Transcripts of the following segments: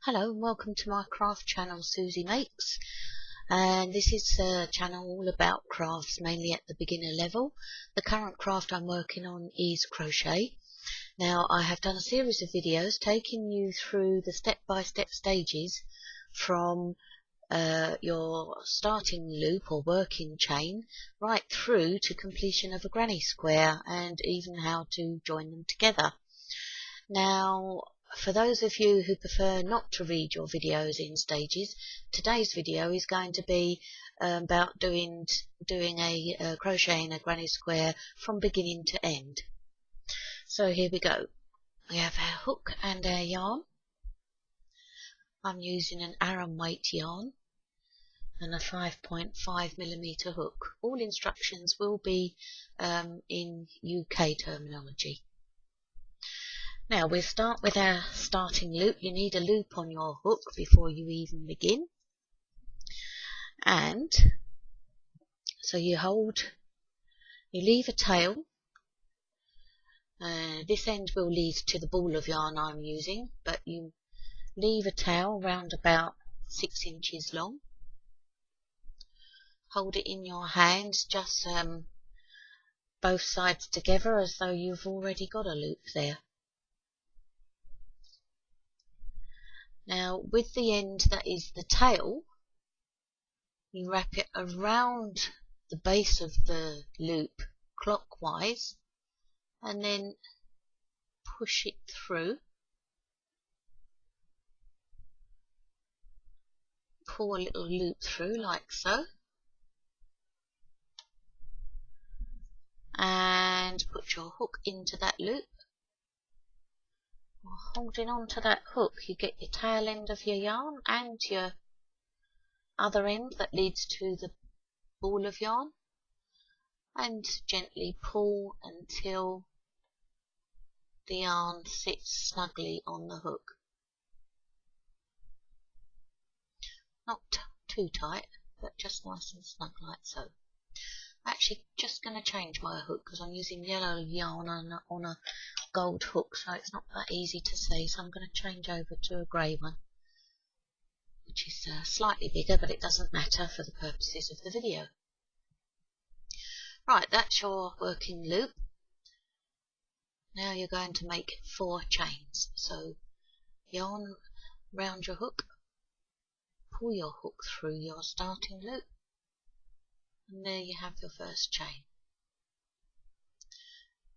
Hello and welcome to my craft channel, Susie Makes, and this is a channel all about crafts, mainly at the beginner level. The current craft I'm working on is crochet. Now I have done a series of videos taking you through the step-by-step stages from your starting loop or working chain right through to completion of a granny square, and even how to join them together. Now, for those of you who prefer not to read your videos in stages, today's video is going to be about doing a crochet in a granny square from beginning to end. So here we go. We have our hook and our yarn. I'm using an Aran weight yarn and a 5.5mm hook. All instructions will be in UK terminology. Now we'll start with our starting loop. You need a loop on your hook before you even begin. And so you leave a tail. This end will lead to the ball of yarn I'm using, but you leave a tail round about 6 inches long. Hold it in your hands, just both sides together as though you've already got a loop there. Now with the end that is the tail, you wrap it around the base of the loop clockwise and then push it through. Pull a little loop through like so. And put your hook into that loop. Holding on to that hook, you get your tail end of your yarn and your other end that leads to the ball of yarn, and gently pull until the yarn sits snugly on the hook. Not too tight, but just nice and snug like so. Actually, just going to change my hook because I'm using yellow yarn on a gold hook, so it's not that easy to see. So I'm going to change over to a grey one, which is slightly bigger, but it doesn't matter for the purposes of the video. Right, that's your working loop. Now you're going to make 4 chains. So yarn round your hook, pull your hook through your starting loop, and there you have your first chain.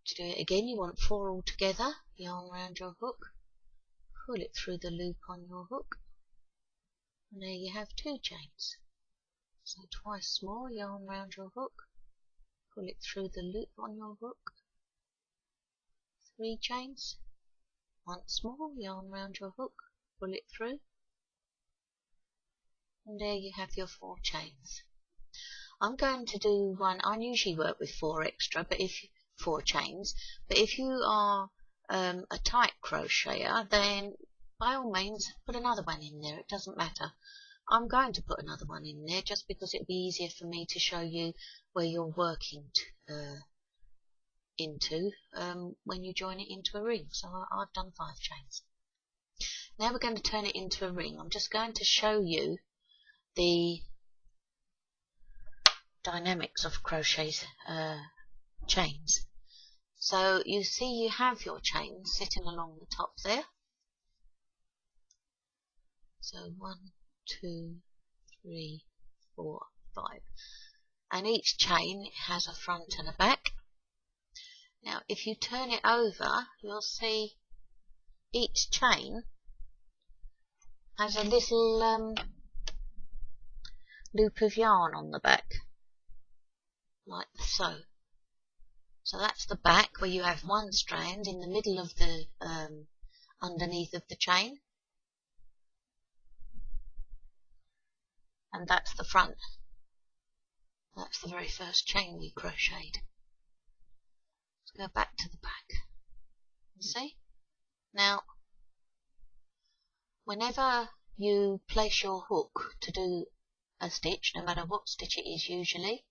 To do it again, you want 4 all together. Yarn around your hook, pull it through the loop on your hook, and there you have 2 chains. So twice more, yarn around your hook, pull it through the loop on your hook, 3 chains. Once more, yarn around your hook, pull it through, and there you have your 4 chains. I'm going to do one. I usually work with 4 extra, but if 4 chains, but if you are a tight crocheter, then by all means put another one in there. It doesn't matter. I'm going to put another one in there just because it'll be easier for me to show you where you're working into when you join it into a ring. So I've done 5 chains. Now we're going to turn it into a ring. I'm just going to show you the dynamics of crochet chains. So you see you have your chains sitting along the top there. So 1, 2, 3, 4, 5. And each chain has a front and a back. Now if you turn it over, you'll see each chain has a little loop of yarn on the back, like so. So that's the back, where you have 1 strand in the middle of the underneath of the chain, and that's the front. That's the very first chain we crocheted. Let's go back to the back. See? Now, whenever you place your hook to do a stitch, no matter what stitch it is usually,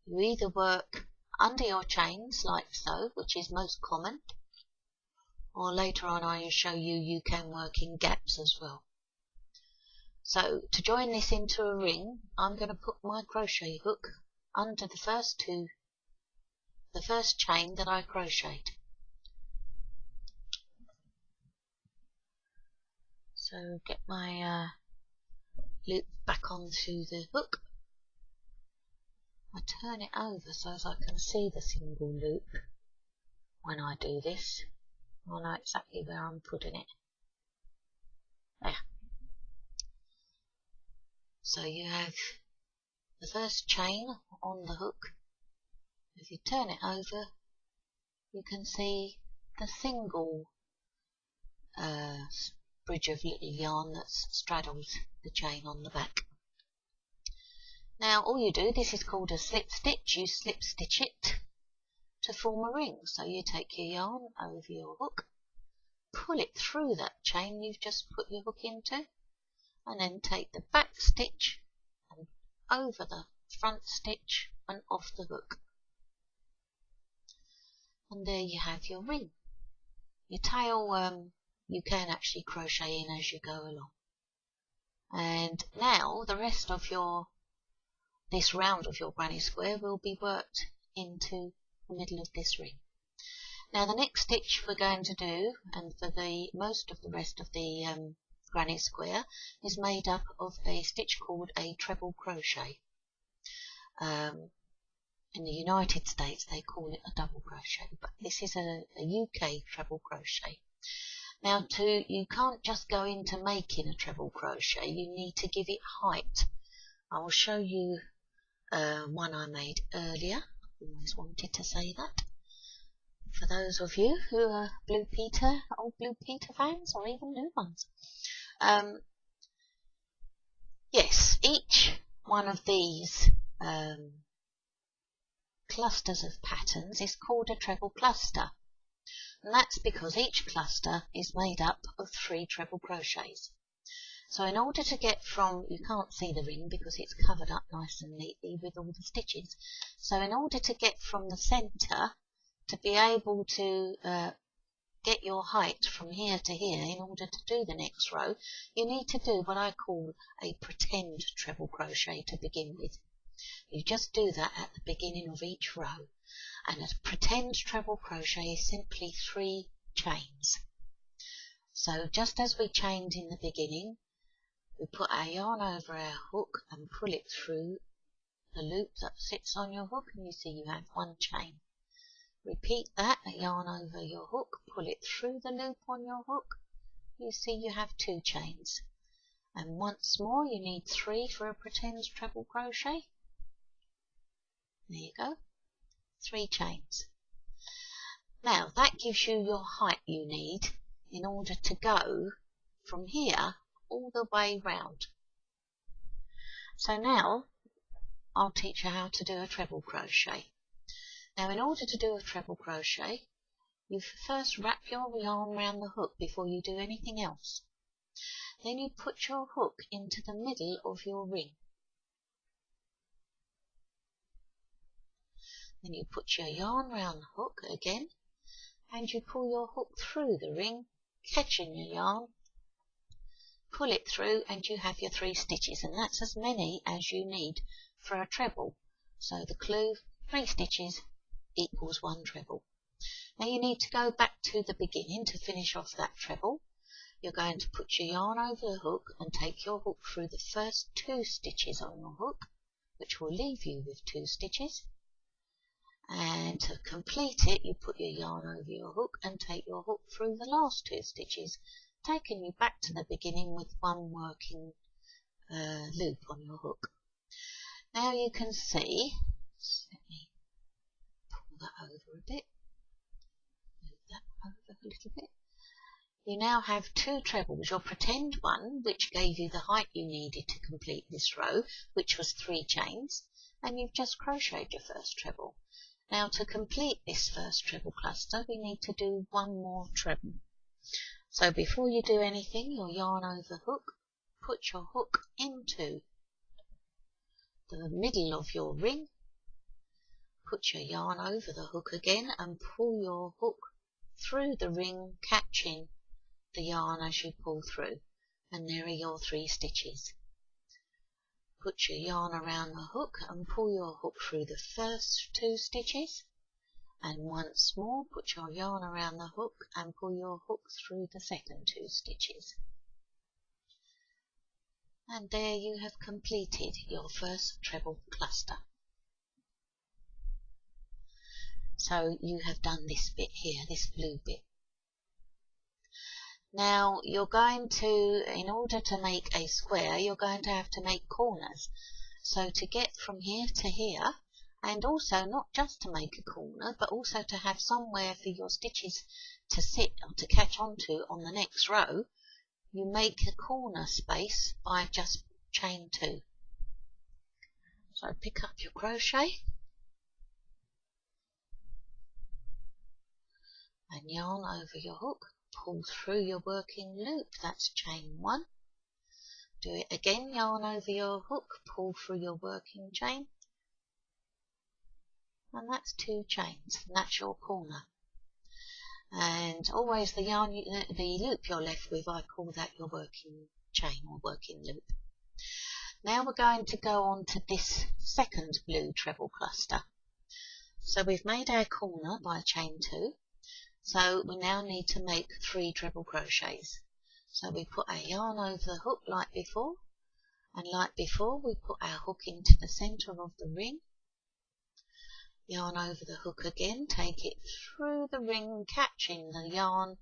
you either work under your chains like so, which is most common, or later on I will show you you can work in gaps as well. So to join this into a ring, I'm going to put my crochet hook under the first chain that I crocheted. So get my loop back onto the hook. I turn it over so as I can see the single loop when I do this. I know exactly where I'm putting it. There. So you have the first chain on the hook. If you turn it over, you can see the single bridge of little yarn that straddles the chain on the back. Now all you do, this is called a slip stitch, you slip stitch it to form a ring. So you take your yarn over your hook, pull it through that chain you've just put your hook into, and then take the back stitch and over the front stitch and off the hook. And there you have your ring. Your tail you can actually crochet in as you go along. And now the rest of this round of your granny square will be worked into the middle of this ring. Now the next stitch we're going to do, and for the most of the rest of the granny square, is made up of a stitch called a treble crochet. In the United States they call it a double crochet, but this is a UK treble crochet. Now you can't just go into making a treble crochet, you need to give it height. I will show you one I made earlier. I always wanted to say that. For those of you who are old Blue Peter fans, or even new ones. Yes, each one of these clusters of patterns is called a treble cluster. And that's because each cluster is made up of 3 treble crochets. So in order to get from, you can't see the ring because it's covered up nice and neatly with all the stitches. So in order to get from the center to be able to get your height from here to here, in order to do the next row, you need to do what I call a pretend treble crochet to begin with. You just do that at the beginning of each row. And a pretend treble crochet is simply 3 chains. So just as we chained in the beginning, we put our yarn over our hook and pull it through the loop that sits on your hook, and you see you have 1 chain. Repeat that, a yarn over your hook, pull it through the loop on your hook, you see you have 2 chains. And once more you need 3 for a pretend treble crochet. There you go, 3 chains. Now that gives you your height you need in order to go from here all the way round. So now I'll teach you how to do a treble crochet. Now in order to do a treble crochet, you first wrap your yarn around the hook before you do anything else. Then you put your hook into the middle of your ring. Then you put your yarn round the hook again, and you pull your hook through the ring, catching your yarn, pull it through, and you have your 3 stitches, and that's as many as you need for a treble. So the clue, 3 stitches equals 1 treble. Now you need to go back to the beginning to finish off that treble. You're going to put your yarn over the hook and take your hook through the first 2 stitches on your hook, which will leave you with 2 stitches. And to complete it, you put your yarn over your hook and take your hook through the last 2 stitches, taking you back to the beginning with 1 working loop on your hook. Now you can see, let me pull that over a bit, move that over a little bit. You now have 2 trebles, your pretend one, which gave you the height you needed to complete this row, which was 3 chains, and you've just crocheted your first treble. Now to complete this first treble cluster, we need to do 1 more treble. So before you do anything, your yarn over hook, put your hook into the middle of your ring, put your yarn over the hook again and pull your hook through the ring, catching the yarn as you pull through, and there are your 3 stitches. Put your yarn around the hook and pull your hook through the first 2 stitches, and once more put your yarn around the hook and pull your hook through the second 2 stitches. And there you have completed your first treble cluster. So you have done this bit here, this blue bit. Now you're going to, in order to make a square, you're going to have to make corners. So to get from here to here, and also not just to make a corner, but also to have somewhere for your stitches to sit or to catch onto on the next row, you make a corner space by just chain 2. So pick up your crochet and yarn over your hook, pull through your working loop, that's chain 1. Do it again, yarn over your hook, pull through your working chain, and that's 2 chains, and that's your corner. And always the yarn, the loop you're left with, I call that your working chain or working loop. Now we're going to go on to this second blue treble cluster. So we've made our corner by chain 2. So we now need to make 3 treble crochets. So we put our yarn over the hook like before, and like before we put our hook into the center of the ring, yarn over the hook again, take it through the ring, catching the yarn,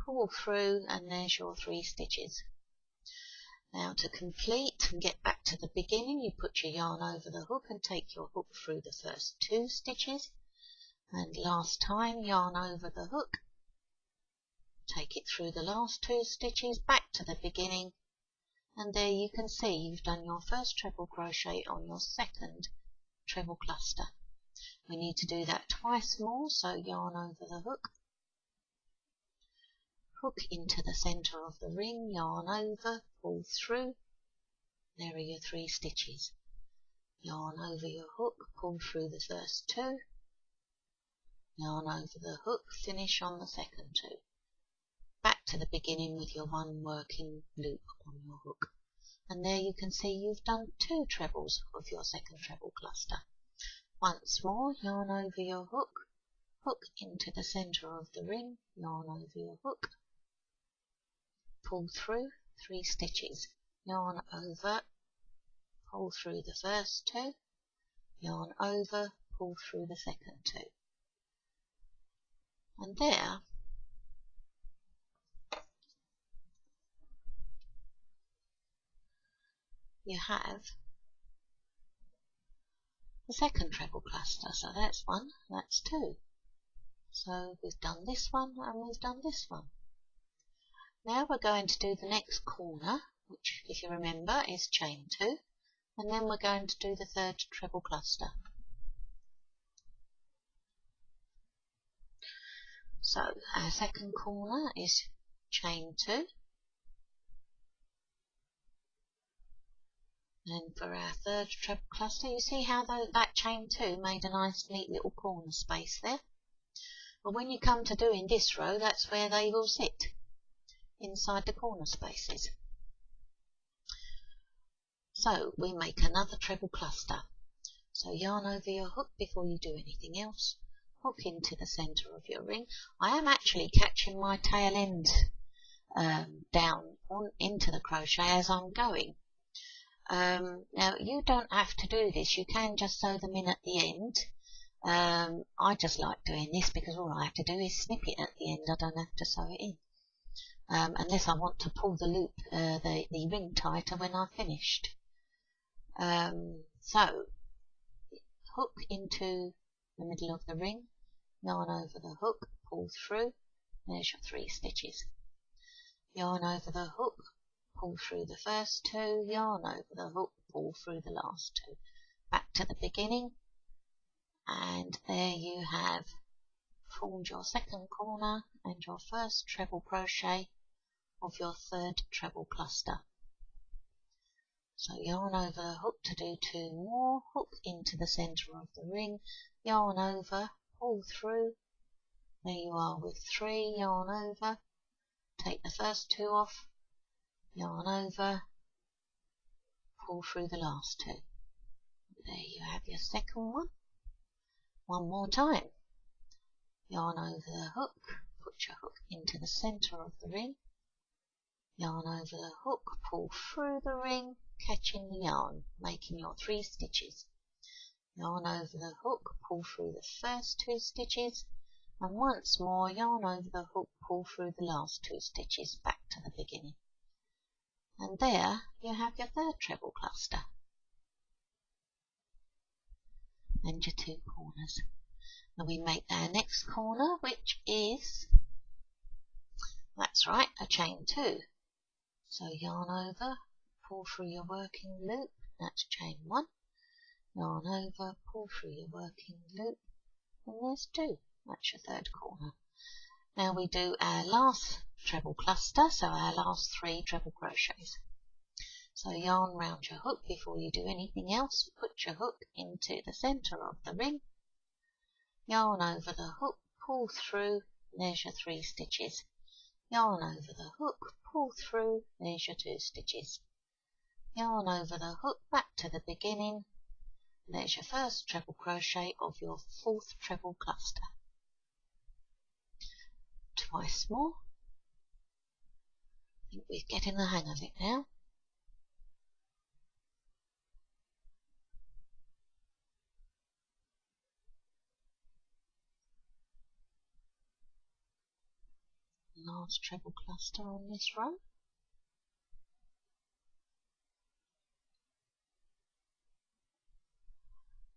pull through, and there's your 3 stitches. Now to complete and get back to the beginning, you put your yarn over the hook and take your hook through the first 2 stitches, and last time yarn over the hook, take it through the last 2 stitches, back to the beginning, and there you can see you've done your first treble crochet on your second treble cluster. We need to do that twice more, so yarn over the hook, hook into the center of the ring, yarn over, pull through, there are your 3 stitches. Yarn over your hook, pull through the first 2, yarn over the hook, finish on the second 2. Back to the beginning with your 1 working loop on your hook. And there you can see you've done 2 trebles of your second treble cluster. Once more, yarn over your hook, hook into the center of the ring, yarn over your hook, pull through, 3 stitches, yarn over, pull through the first 2, yarn over, pull through the second 2. And there you have the second treble cluster. So that's 1, that's 2. So we've done this one and we've done this one. Now we're going to do the next corner, which if you remember is chain 2, and then we're going to do the third treble cluster. So our second corner is chain 2, and for our third treble cluster, you see how that chain 2 made a nice neat little corner space there. But when you come to doing this row, that's where they will sit, inside the corner spaces. So we make another treble cluster. So yarn over your hook before you do anything else, hook into the center of your ring. I am actually catching my tail end down into the crochet as I'm going. Now you don't have to do this, you can just sew them in at the end. I just like doing this because all I have to do is snip it at the end, I don't have to sew it in. Unless I want to pull the loop, the ring tighter when I've finished. So hook into the middle of the ring, yarn over the hook, pull through, there's your 3 stitches. Yarn over the hook, pull through the first 2, yarn over the hook, pull through the last 2. Back to the beginning, and there you have formed your second corner and your first treble crochet of your third treble cluster. So yarn over the hook to do 2 more, hook into the center of the ring, yarn over, pull through, There you are with 3, yarn over, take the first 2 off, yarn over, pull through the last 2. There you have your second one. One more time. Yarn over the hook, put your hook into the center of the ring, yarn over the hook, pull through the ring, catching the yarn, making your 3 stitches. Yarn over the hook, pull through the first 2 stitches, and once more yarn over the hook, pull through the last 2 stitches back to the beginning. And there you have your third treble cluster and your 2 corners. And we make our next corner, which is, that's right, a chain 2. So yarn over, pull through your working loop, that's chain 1. Yarn over, pull through your working loop, and there's 2. That's your third corner. Now we do our last treble cluster, so our last 3 treble crochets. So yarn round your hook before you do anything else. Put your hook into the center of the ring. Yarn over the hook, pull through, there's your 3 stitches. Yarn over the hook, pull through, there's your 2 stitches. Yarn over the hook, back to the beginning. There's your first treble crochet of your 4th treble cluster. Twice more. I think we're getting the hang of it now. Last treble cluster on this row.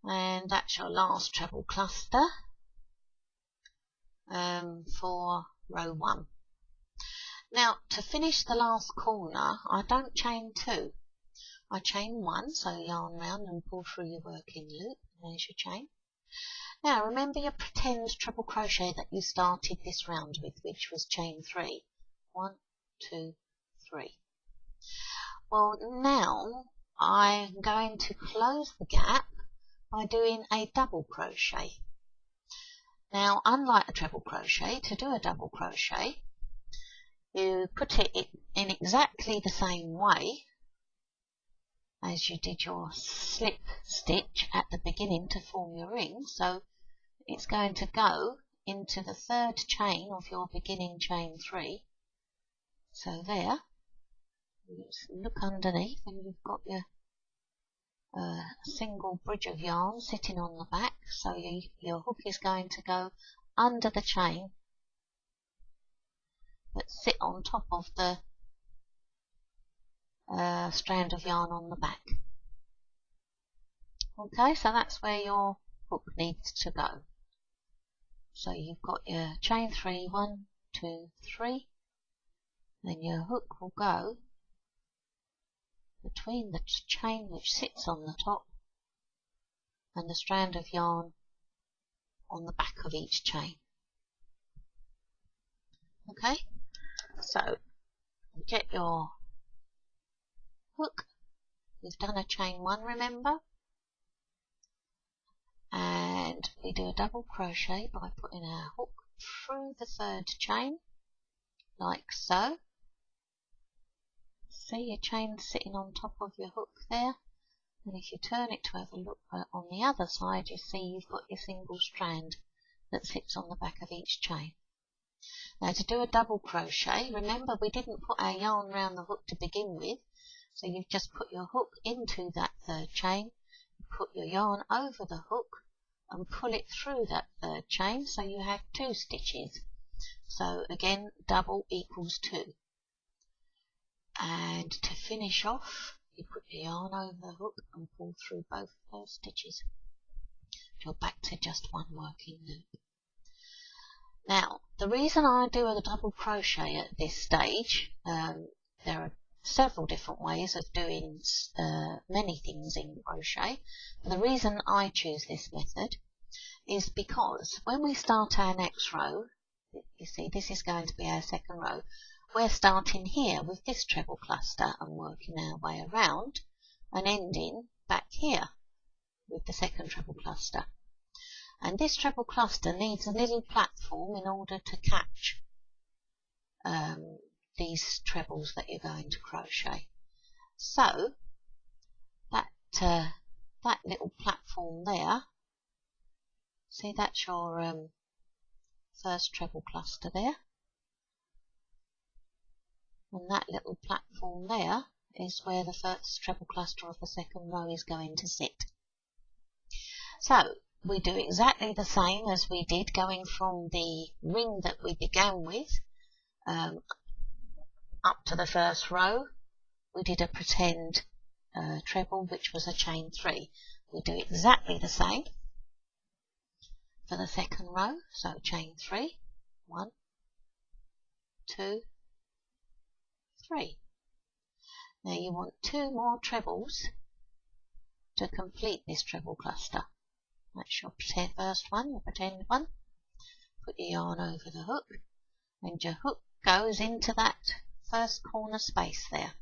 And that's your last treble cluster for row 1. Now to finish the last corner, I don't chain 2. I chain 1, so yarn round and pull through your working loop. There's your chain. Now remember your pretend treble crochet that you started this round with, which was chain 3. 1, 2, 3. Well, now I'm going to close the gap by doing a double crochet. Now, unlike a treble crochet, to do a double crochet, you put it in exactly the same way as you did your slip stitch at the beginning to form your ring. So it's going to go into the 3rd chain of your beginning chain 3. So there, you look underneath and you've got your single bridge of yarn sitting on the back. So your hook is going to go under the chain but sit on top of the strand of yarn on the back. Okay, so that's where your hook needs to go. So you've got your chain 3, 1, 2, 3, then your hook will go between the chain which sits on the top and the strand of yarn on the back of each chain. Okay, so get your hook. We've done a chain 1, remember? And we do a double crochet by putting our hook through the 3rd chain, like so. See your chain sitting on top of your hook there, and if you turn it to have a look on the other side, you see you've got your single strand that sits on the back of each chain. Now to do a double crochet, remember we didn't put our yarn around the hook to begin with, so you've just put your hook into that 3rd chain, put your yarn over the hook and pull it through that 3rd chain, so you have 2 stitches. So again, double equals 2. And to finish off, you put your yarn over the hook and pull through both those stitches. You're back to just 1 working loop. Now, the reason I do a double crochet at this stage, there are several different ways of doing many things in crochet. The reason I choose this method is because when we start our next row, you see this is going to be our 2nd row, we're starting here with this treble cluster and working our way around and ending back here with the 2nd treble cluster. And this treble cluster needs a little platform in order to catch these trebles that you're going to crochet. So that little platform there, see, that's your first treble cluster there, and that little platform there is where the first treble cluster of the second row is going to sit. So we do exactly the same as we did going from the ring that we began with up to the first row. We did a pretend treble, which was a chain 3. We do exactly the same for the second row, so chain 3, 1, 2, 3. Now you want 2 more trebles to complete this treble cluster. That's your first one, your pretend one. Put your yarn over the hook, and your hook goes into that first corner space there.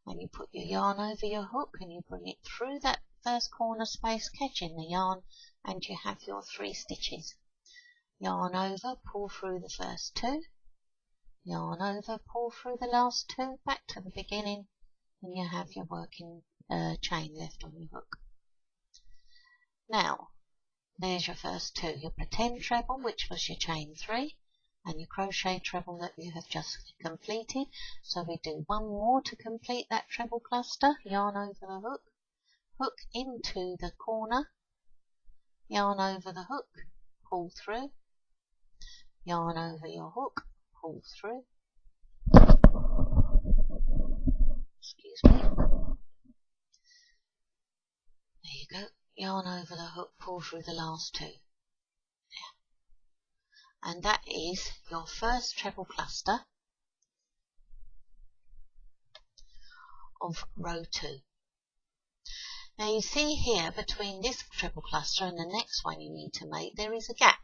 And you put your yarn over your hook and you bring it through that first corner space, catching the yarn, and you have your 3 stitches. Yarn over, pull through the first 2, yarn over, pull through the last 2, back to the beginning, and you have your working chain left on your hook. Now, there's your first 2, your pretend treble, which was your chain 3, and your crochet treble that you have just completed. So we do 1 more to complete that treble cluster. Yarn over the hook, hook into the corner, yarn over the hook, pull through, yarn over your hook, pull through, excuse me, there you go, yarn over the hook, pull through the last 2. And that is your first treble cluster of row 2. Now you see here, between this treble cluster and the next one you need to make, there is a gap.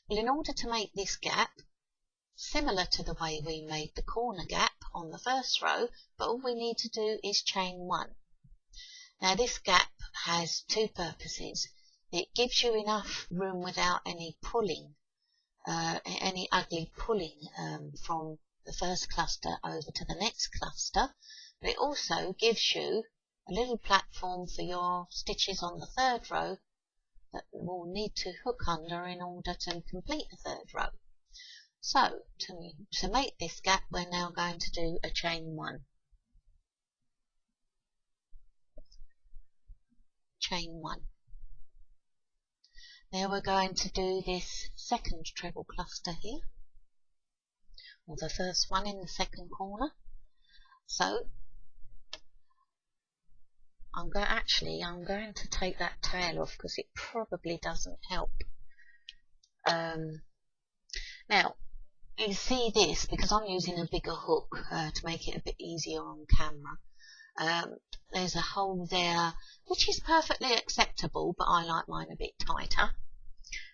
Well, in order to make this gap, similar to the way we made the corner gap on the first row, but all we need to do is chain 1. Now this gap has 2 purposes. It gives you enough room without any pulling, any ugly pulling from the first cluster over to the next cluster, but it also gives you a little platform for your stitches on the 3rd row that will need to hook under in order to complete the 3rd row. So to make this gap, we're now going to do a chain 1. Chain 1. Now we're going to do this second treble cluster here, or the first one in the second corner. So I'm going to take that tail off because it probably doesn't help. Now you see this, because I'm using a bigger hook to make it a bit easier on camera. There's a hole there which is perfectly acceptable, but I like mine a bit tighter.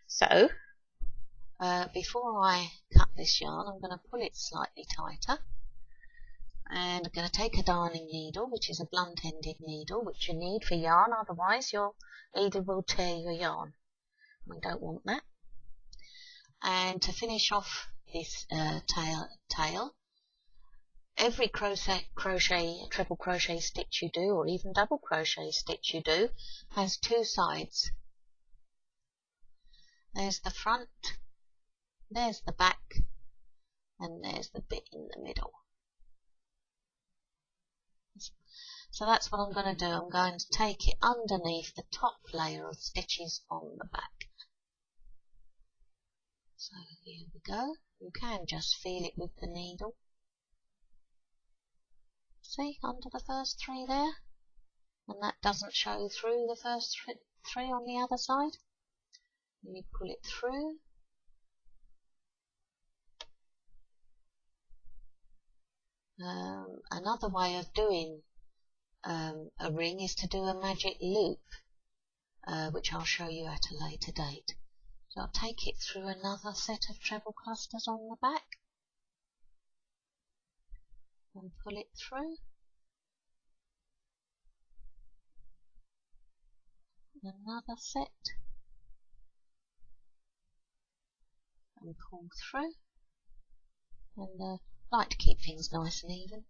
So before I cut this yarn, I'm going to pull it slightly tighter, and I'm going to take a darning needle, which is a blunt-ended needle, which you need for yarn, otherwise your needle will tear your yarn. We don't want that. And to finish off this tail, every treble crochet stitch you do, or even double crochet stitch you do, has 2 sides. There's the front, there's the back, and there's the bit in the middle. So that's what I'm going to do. I'm going to take it underneath the top layer of stitches on the back. So here we go. You can just feel it with the needle. See, under the first 3 there, and that doesn't show through the first 3 on the other side. You pull it through, another way of doing a ring is to do a magic loop, which I'll show you at a later date. So I'll take it through another set of treble clusters on the back and pull it through. Another set. and pull through, and like to keep things nice and even,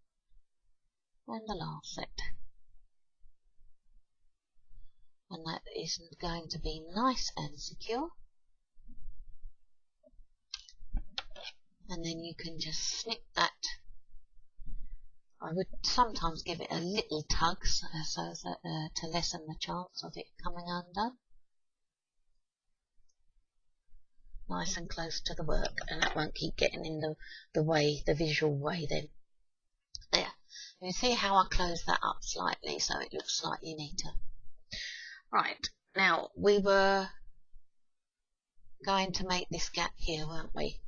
and the last set. And that is going to be nice and secure. And then you can just snip that. I would sometimes give it a little tug so that, to lessen the chance of it coming undone. Nice and close to the work, and that won't keep getting in the way, the visual way then. There. You see how I close that up slightly so it looks slightly neater. Right, now we were going to make this gap here, weren't we?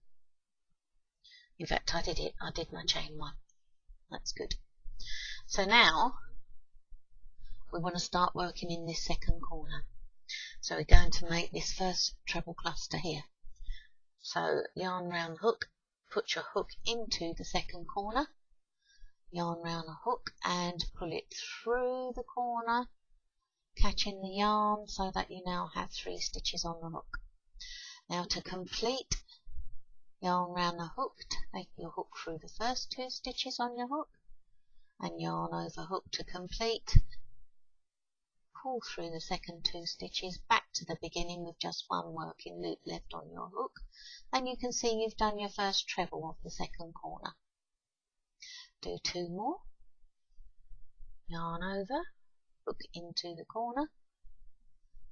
In fact, I did my chain one. That's good. So now we want to start working in this second corner. So we're going to make this first treble cluster here. So yarn round hook, put your hook into the second corner, yarn round a hook and pull it through the corner, catching the yarn so that you now have 3 stitches on the hook. Now to complete, yarn round the hook, take your hook through the first 2 stitches on your hook, and yarn over hook to complete. Pull through the second 2 stitches back to the beginning with just 1 working loop left on your hook, and you can see you've done your first treble of the second corner. Do 2 more, yarn over, hook into the corner,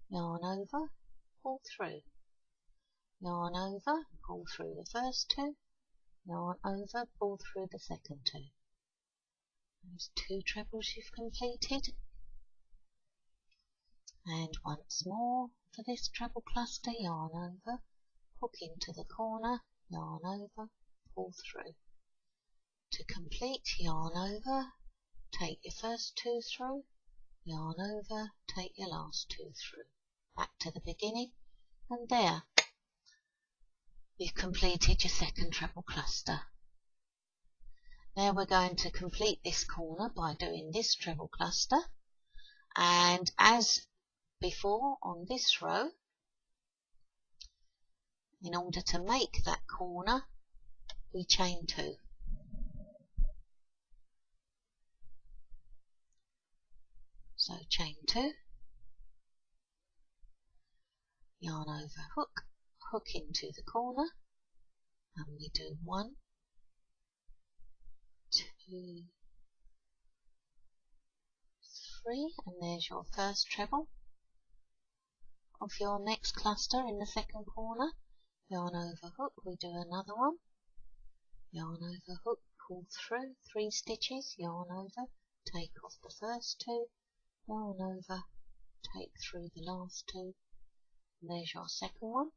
yarn over, pull through, yarn over, pull through the first 2, yarn over, pull through the second 2. There's 2 trebles you've completed. And once more for this treble cluster, yarn over, hook into the corner, yarn over, pull through. To complete, yarn over, take your first 2 through, yarn over, take your last 2 through. Back to the beginning, and there you've completed your second treble cluster. Now we're going to complete this corner by doing this treble cluster, and as before on this row, in order to make that corner, we chain 2. So chain 2, yarn over hook, hook into the corner, and we do 1, 2, 3, and there's your first treble of your next cluster in the second corner. Yarn over hook, we do another one, yarn over hook, pull through 3 stitches, yarn over, take off the first 2, yarn over, take through the last 2, and there's your second one.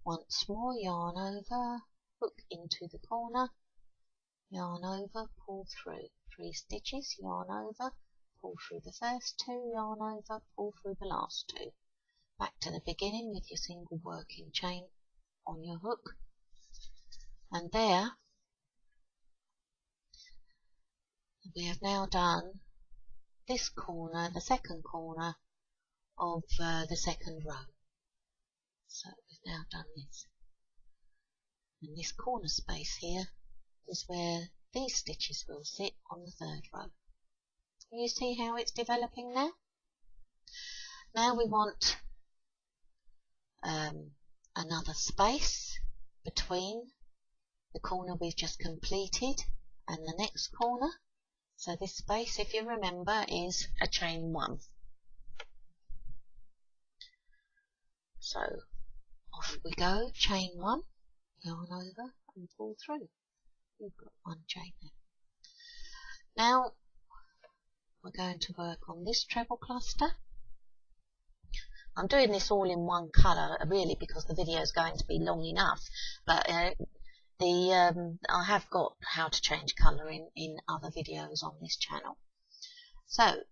Once more, yarn over, hook into the corner, yarn over, pull through 3 stitches, yarn over, pull through the first 2, yarn over, pull through the last 2. Back to the beginning with your single working chain on your hook, and there we have now done this corner, the second corner of the second row. So we've now done this, and this corner space here is where these stitches will sit on the third row. You see how it's developing now? Now we want another space between the corner we've just completed and the next corner. So this space, if you remember, is a chain 1. So off we go, chain 1, yarn over and pull through. You've got 1 chain there. Now we're going to work on this treble cluster. I'm doing this all in one colour really because the video is going to be long enough, but I have got how to change colour in other videos on this channel. So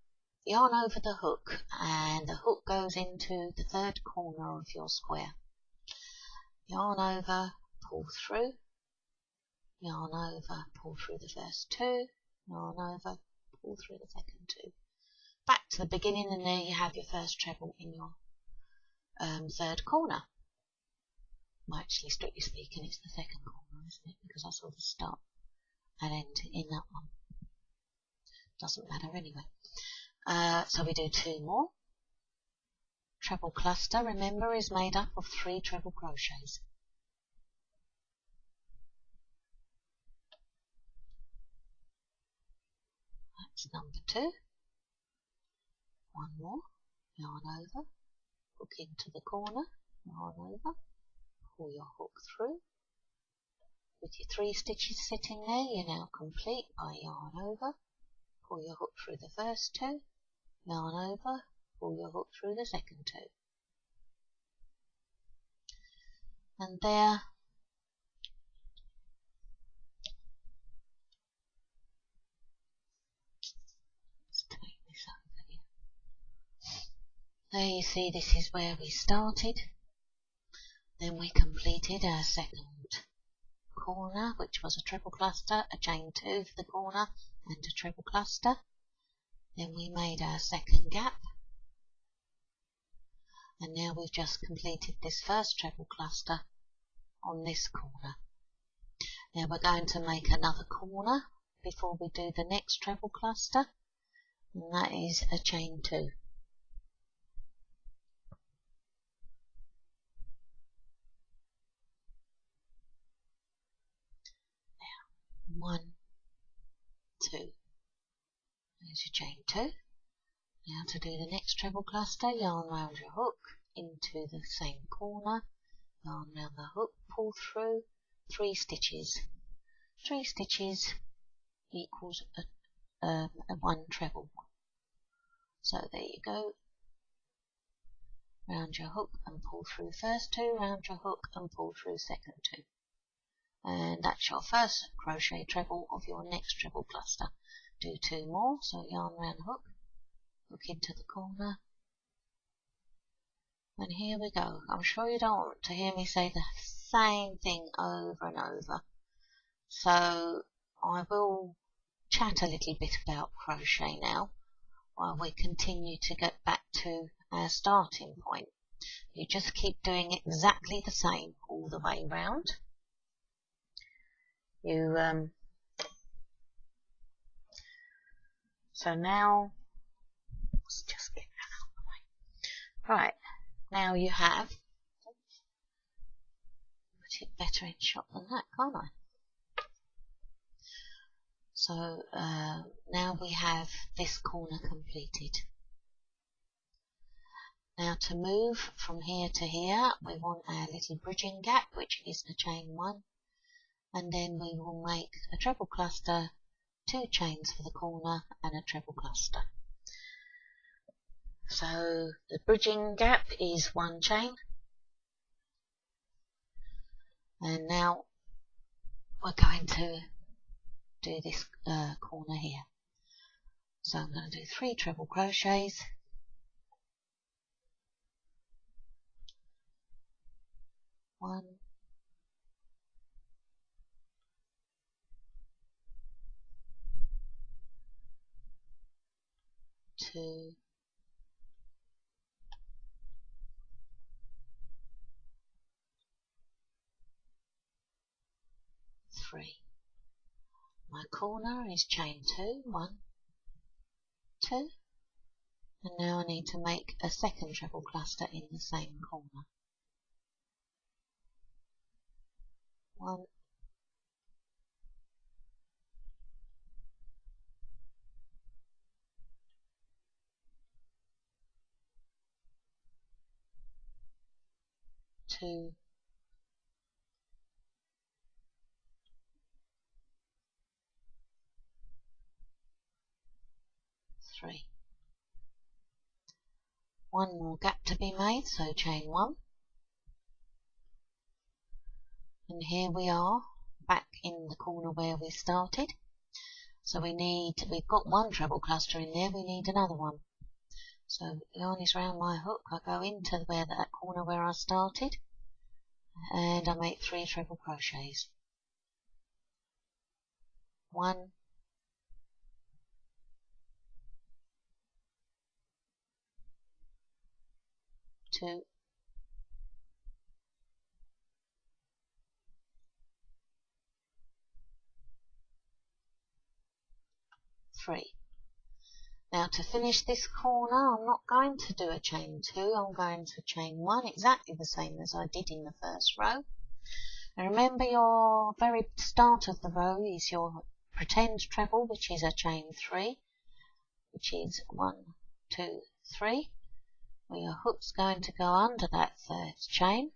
yarn over the hook, and the hook goes into the third corner of your square. Yarn over, pull through, yarn over, pull through the first 2, yarn over, pull through the second 2. Back to the beginning, and there you have your first treble in your third corner. Well, actually, strictly speaking, it's the second corner, isn't it? Because I saw the start and end in that one. Doesn't matter anyway. So we do 2 more. Treble cluster, remember, is made up of 3 treble crochets. That's number 2. 1 more, yarn over, hook into the corner, yarn over, pull your hook through. With your 3 stitches sitting there, you're now complete by yarn over, pull your hook through the first 2, yarn over, pull your hook through the second 2. And there, let's take this over here. There you see, this is where we started. Then we completed our second corner, which was a treble cluster, a chain 2 for the corner and a treble cluster. Then we made our second gap, and now we've just completed this first treble cluster on this corner. Now we're going to make another corner before we do the next treble cluster, and that is a chain 2. Now 1, 2, there's your chain 2. Now to do the next treble cluster, yarn round your hook into the same corner, yarn round the hook, pull through, 3 stitches. 3 stitches equals a 1 treble. So there you go. Round your hook and pull through first 2, round your hook and pull through second 2. And that's your first crochet treble of your next treble cluster. Do 2 more, so yarn round hook, hook into the corner, and here we go. I'm sure you don't want to hear me say the same thing over and over, so I will chat a little bit about crochet now while we continue to get back to our starting point. You just keep doing exactly the same all the way round. So now, let's just get that out of the way. Right, now you have, put it better in shot than that, can't I? So now we have this corner completed. Now to move from here to here, we want our little bridging gap, which is a chain 1, and then we will make a treble cluster, 2 chains for the corner and a treble cluster. So the bridging gap is 1 chain, and now we're going to do this corner here. So I'm going to do 3 treble crochets, 1, 2, 3. My corner is chain 2, 1, 2, and now I need to make a second treble cluster in the same corner. 1, 2, 3. 1 more gap to be made, so chain 1. And here we are back in the corner where we started. So we've got 1 treble cluster in there, we need another one. So yarn is round my hook, I go into that corner where I started, and I make 3 treble crochets. 1, 2, 3. Now to finish this corner, I'm not going to do a chain 2, I'm going to chain 1, exactly the same as I did in the first row. And remember, your very start of the row is your pretend treble, which is a chain 3, which is 1, 2, 3, where your hook's going to go under that third chain.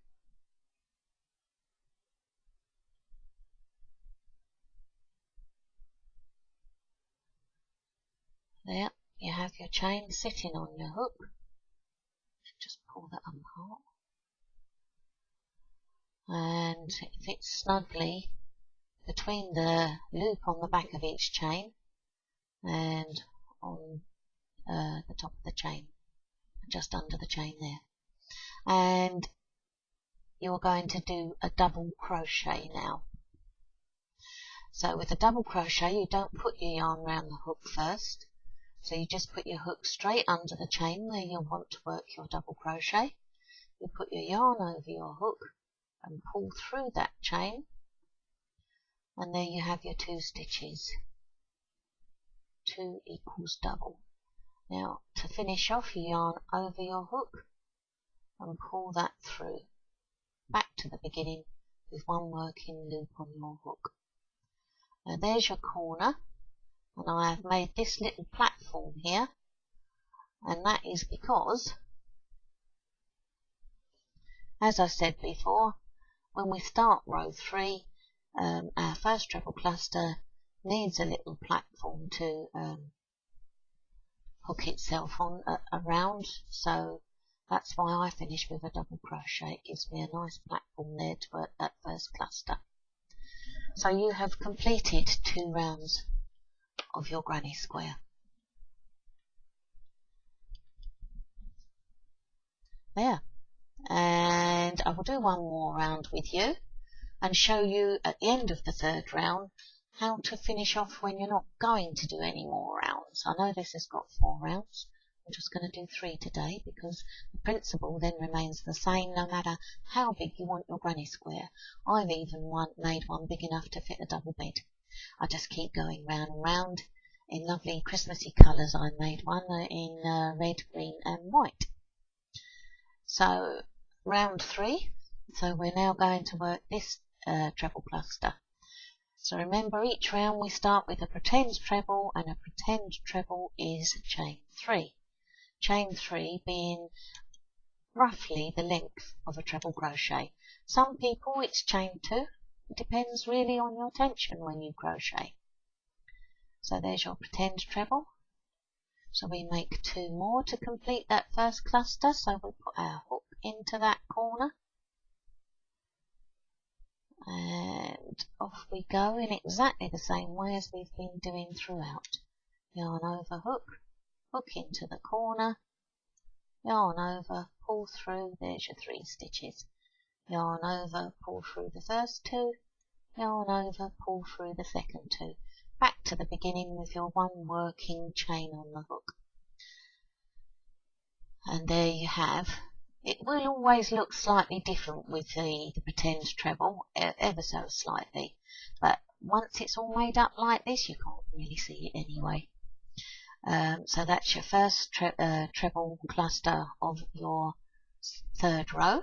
There, you have your chain sitting on your hook. Just pull that apart. And it fits snugly between the loop on the back of each chain and on the top of the chain, just under the chain there. And you're going to do a double crochet now. So with a double crochet, you don't put your yarn around the hook first. So you just put your hook straight under the chain where you want to work your double crochet. You put your yarn over your hook and pull through that chain, and there you have your 2 stitches. 2 equals double. Now to finish off, you yarn over your hook and pull that through back to the beginning with 1 working loop on your hook. Now there's your corner, and I have made this little platform here, and that is because, as I said before, when we start row 3, our first treble cluster needs a little platform to hook itself on around, so that's why I finish with a double crochet. It gives me a nice platform there to work that first cluster. So you have completed 2 rounds of your granny square. There. And I will do 1 more round with you and show you at the end of the 3rd round how to finish off when you're not going to do any more rounds. I know this has got 4 rounds. I'm just going to do 3 today because the principle then remains the same no matter how big you want your granny square. I've even made one big enough to fit a double bed. I just keep going round and round in lovely Christmassy colours. I made one in red, green and white. So round 3, so we're now going to work this treble cluster. So remember, each round we start with a pretend treble, and a pretend treble is chain 3. Chain 3 being roughly the length of a treble crochet. Some people it's chain 2. It depends really on your tension when you crochet. So there's your pretend treble. So we make 2 more to complete that first cluster. So we put our hook into that corner. And off we go in exactly the same way as we've been doing throughout. Yarn over hook, hook into the corner, yarn over, pull through, there's your 3 stitches. Yarn over, pull through the first 2, yarn over, pull through the second 2. Back to the beginning with your 1 working chain on the hook. And there you have. It will always look slightly different with the pretend treble, ever so slightly. But once it's all made up like this, you can't really see it anyway. So that's your first treble cluster of your 3rd row.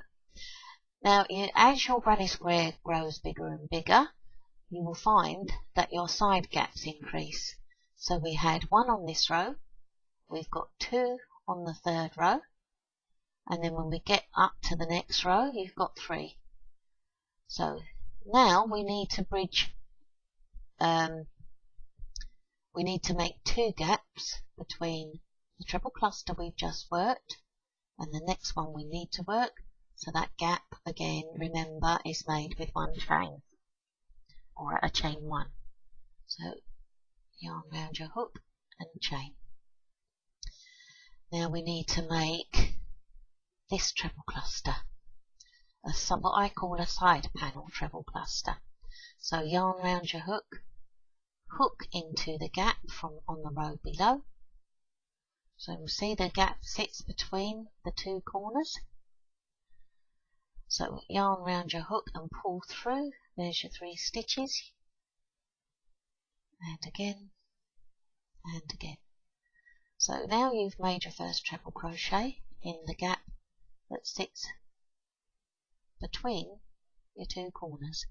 Now, as your granny square grows bigger and bigger, you will find that your side gaps increase. So we had 1 on this row, we've got 2 on the 3rd row, and then when we get up to the next row, you've got 3. So now we need to bridge, we need to make 2 gaps between the treble cluster we've just worked and the next one we need to work. So that gap, again, remember, is made with 1 chain, or a chain 1. So yarn round your hook and chain. Now we need to make this treble cluster, what I call a side panel treble cluster. So yarn round your hook, hook into the gap from on the row below. So you'll see the gap sits between the 2 corners. So yarn round your hook and pull through. There's your 3 stitches. And again, and again. So now you've made your first treble crochet in the gap that sits between your two corners.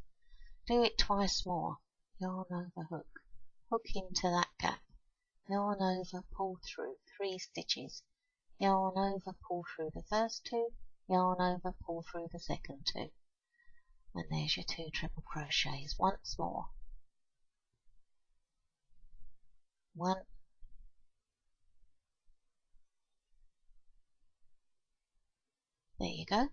Do it twice more. Yarn over, hook, hook into that gap, yarn over, pull through 3 stitches, yarn over, pull through the first 2, yarn over, pull through the second 2, and there's your 2 treble crochets. Once more. 1, there you go.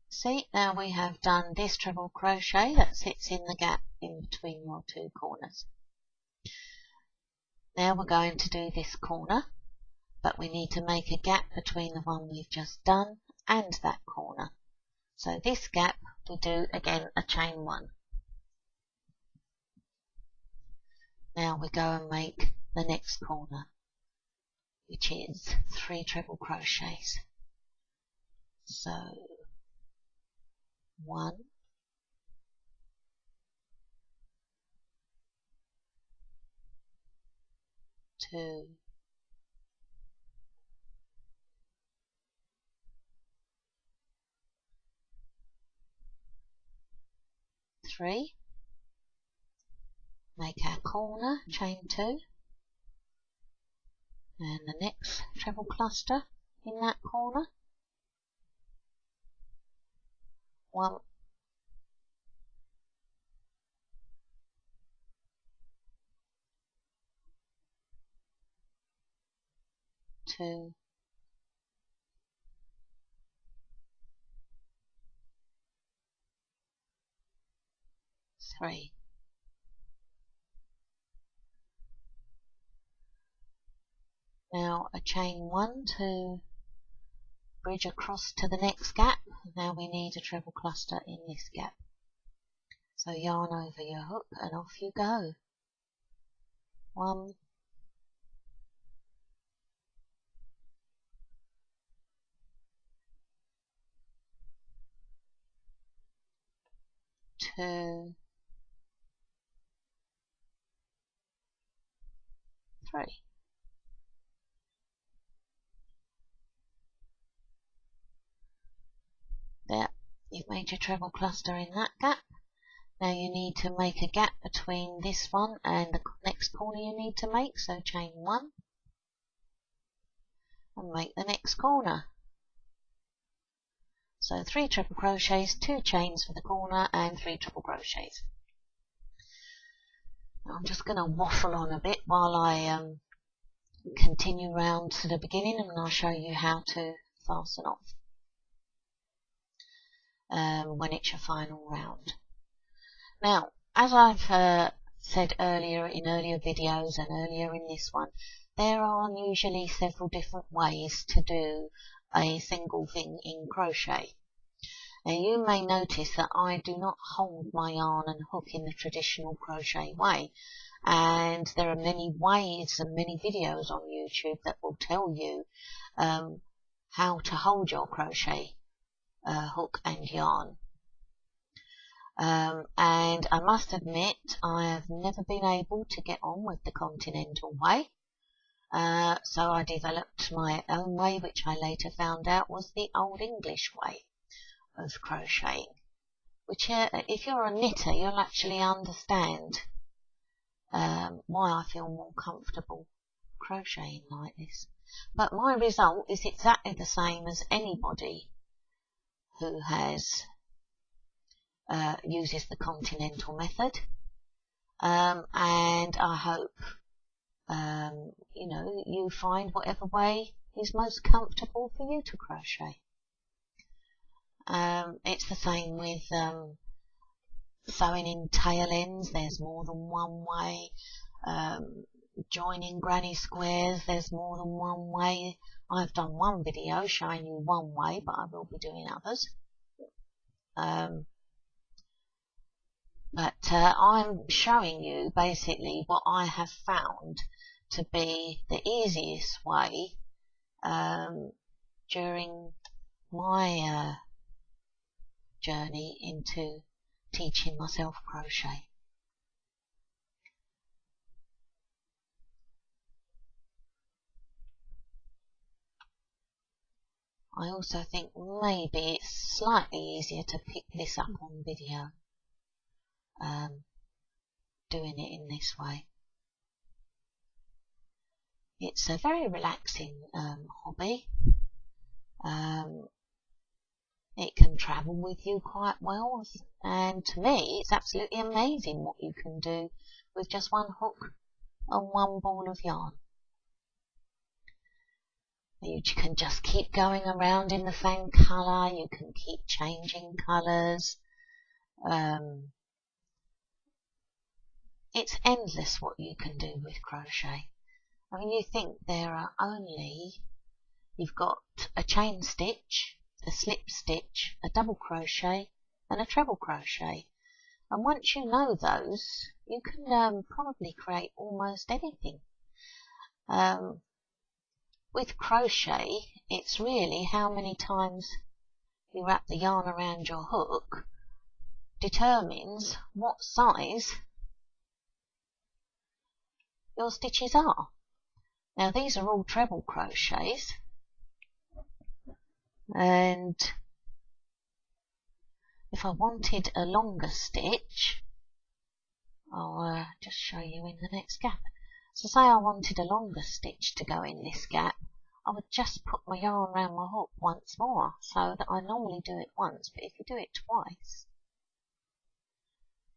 See, now we have done this treble crochet that sits in the gap in between your 2 corners. Now we're going to do this corner, but we need to make a gap between the one we've just done and that corner. So this gap we do again a chain 1. Now we go and make the next corner, which is 3 treble crochets. So 1, 2, 3, make our corner, chain 2, and the next treble cluster in that corner, 1, 2, 3. Now a chain 1 to bridge across to the next gap. Now we need a treble cluster in this gap. So yarn over your hook and off you go. 1, 2, 3. There, you've made your treble cluster in that gap. Now you need to make a gap between this one and the next corner you need to make, so chain 1 and make the next corner. So 3 triple crochets, 2 chains for the corner and 3 triple crochets. Now I'm just going to waffle on a bit while I continue round to the beginning, and I'll show you how to fasten off when it's your final round. Now, as I've said earlier in earlier videos and earlier in this one, there are usually several different ways to do a single thing in crochet. Now you may notice that I do not hold my yarn and hook in the traditional crochet way, and there are many ways and many videos on YouTube that will tell you how to hold your crochet hook and yarn. And I must admit I have never been able to get on with the continental way, so I developed my own way, which I later found out was the Old English way of crocheting, which if you're a knitter you'll actually understand why I feel more comfortable crocheting like this. But my result is exactly the same as anybody who has uses the continental method, and I hope you find whatever way is most comfortable for you to crochet. It's the same with sewing in tail ends. There's more than one way. Joining granny squares, there's more than one way. I've done one video showing you one way, but I will be doing others. But I'm showing you basically what I have found to be the easiest way during my journey into teaching myself crochet. I also think maybe it's slightly easier to pick this up on video, doing it in this way. It's a very relaxing hobby. It can travel with you quite well, and to me it's absolutely amazing what you can do with just one hook and one ball of yarn. You can just keep going around in the same colour, you can keep changing colours. It's endless what you can do with crochet. I mean, you think there are you've got a chain stitch, a slip stitch, a double crochet and a treble crochet. And once you know those, you can probably create almost anything. With crochet, it's really how many times you wrap the yarn around your hook determines what size your stitches are. Now these are all treble crochets, and if I wanted a longer stitch, I'll just show you in the next gap. So say I wanted a longer stitch to go in this gap, I would just put my yarn around my hook once more, so that I normally do it once, but if you do it twice,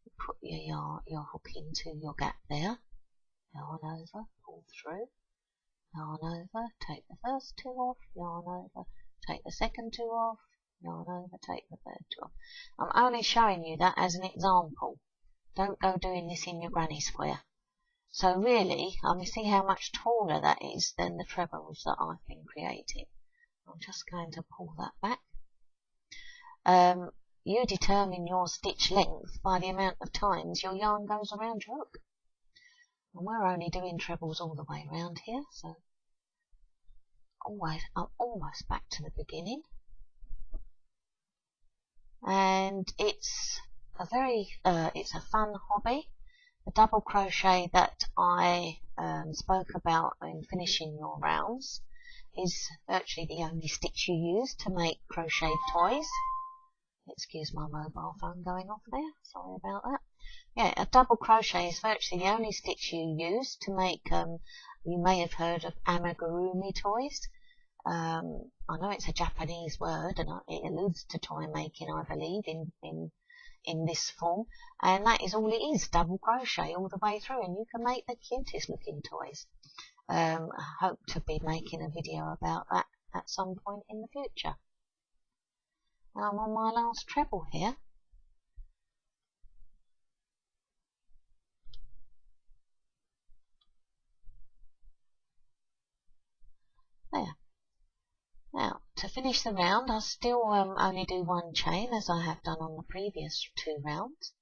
you put your hook into your gap there, yarn over, pull through, yarn over, take the first two off, yarn over, take the second two off, yarn over, take the third two off. I'm only showing you that as an example. Don't go doing this in your granny square. So really, you see how much taller that is than the trebles that I've been creating. I'm just going to pull that back. You determine your stitch length by the amount of times your yarn goes around your hook. And we're only doing trebles all the way around here, so I'm almost back to the beginning. And it's a fun hobby. The double crochet that I spoke about in finishing your rounds is virtually the only stitch you use to make crocheted toys. Excuse my mobile phone going off there, sorry about that. Yeah, a double crochet is virtually the only stitch you use to make, you may have heard of amigurumi toys. I know it's a Japanese word, and it alludes to toy making, I believe, in this form, and that is all it is, double crochet all the way through, and you can make the cutest looking toys. I hope to be making a video about that at some point in the future. Now I'm on my last treble here. There. Now, to finish the round, I still only do one chain, as I have done on the previous two rounds.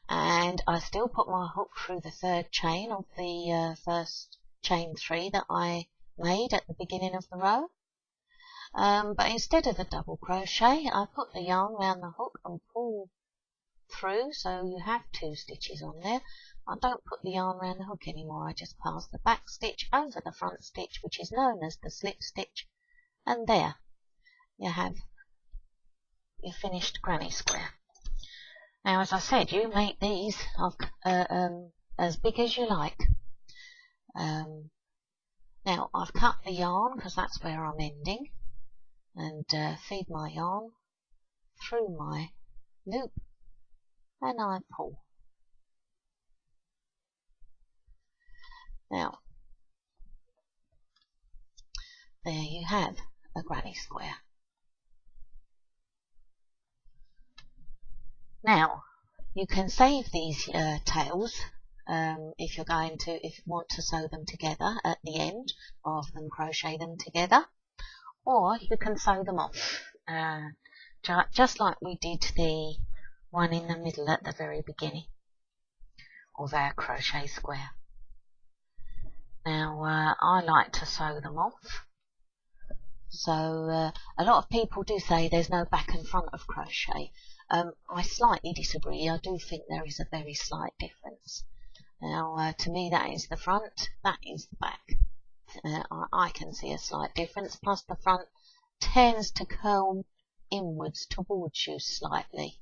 And I still put my hook through the third chain of the first chain 3 that I made at the beginning of the row. But instead of the double crochet, I put the yarn around the hook and pull through, so you have 2 stitches on there. I don't put the yarn around the hook anymore, I just pass the back stitch over the front stitch, which is known as the slip stitch. And there you have your finished granny square. Now, as I said, you make these as big as you like. Now, I've cut the yarn because that's where I'm ending, and feed my yarn through my loop, and I pull. Now, there you have a granny square. Now, you can save these tails if you want to sew them together at the end rather than crochet them together, or you can sew them off just like we did the one in the middle at the very beginning of our crochet square. Now, I like to sew them off. So a lot of people do say there's no back and front of crochet, I slightly disagree. I do think there is a very slight difference. Now, to me, that is the front, that is the back. I can see a slight difference, plus the front tends to curl inwards towards you slightly.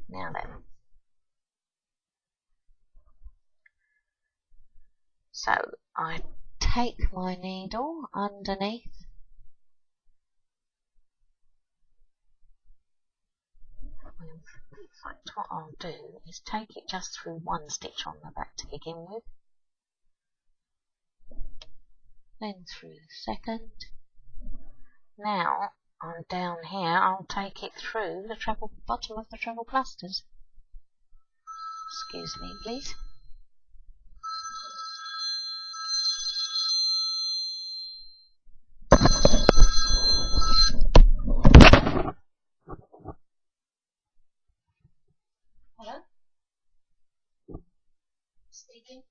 Now then. So, I take my needle underneath. In fact, what I'll do is take it just through one stitch on the back to begin with, then through the second. Now I'm down here, I'll take it through the treble bottom of the treble clusters. Excuse me, please. Hello? Speaking.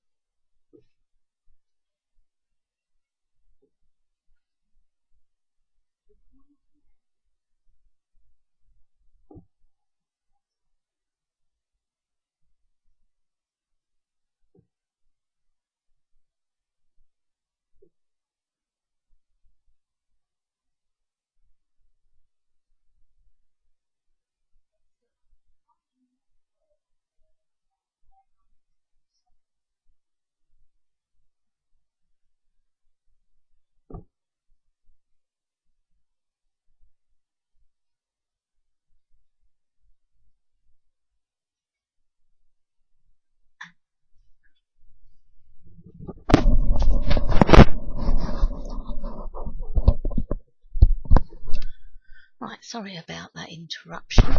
Right, sorry about that interruption.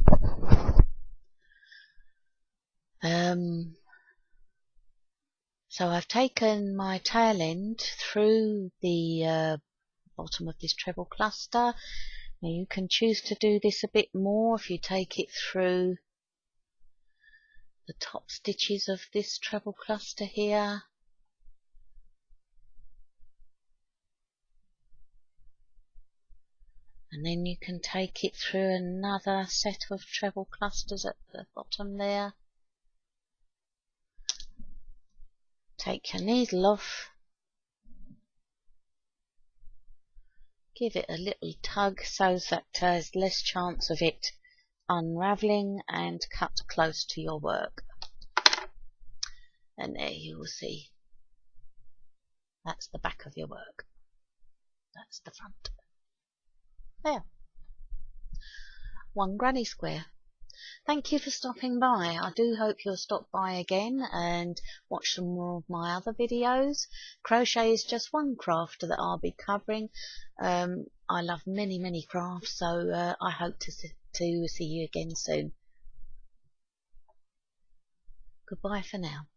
So I've taken my tail end through the bottom of this treble cluster. Now you can choose to do this a bit more if you take it through the top stitches of this treble cluster here. And then you can take it through another set of treble clusters at the bottom there. Take your needle off. Give it a little tug so that there's less chance of it unraveling, and cut close to your work. And there you will see. That's the back of your work. That's the front. There. One granny square. Thank you for stopping by. I do hope you'll stop by again and watch some more of my other videos. Crochet is just one craft that I'll be covering. I love many crafts, so I hope to see you again soon. Goodbye for now.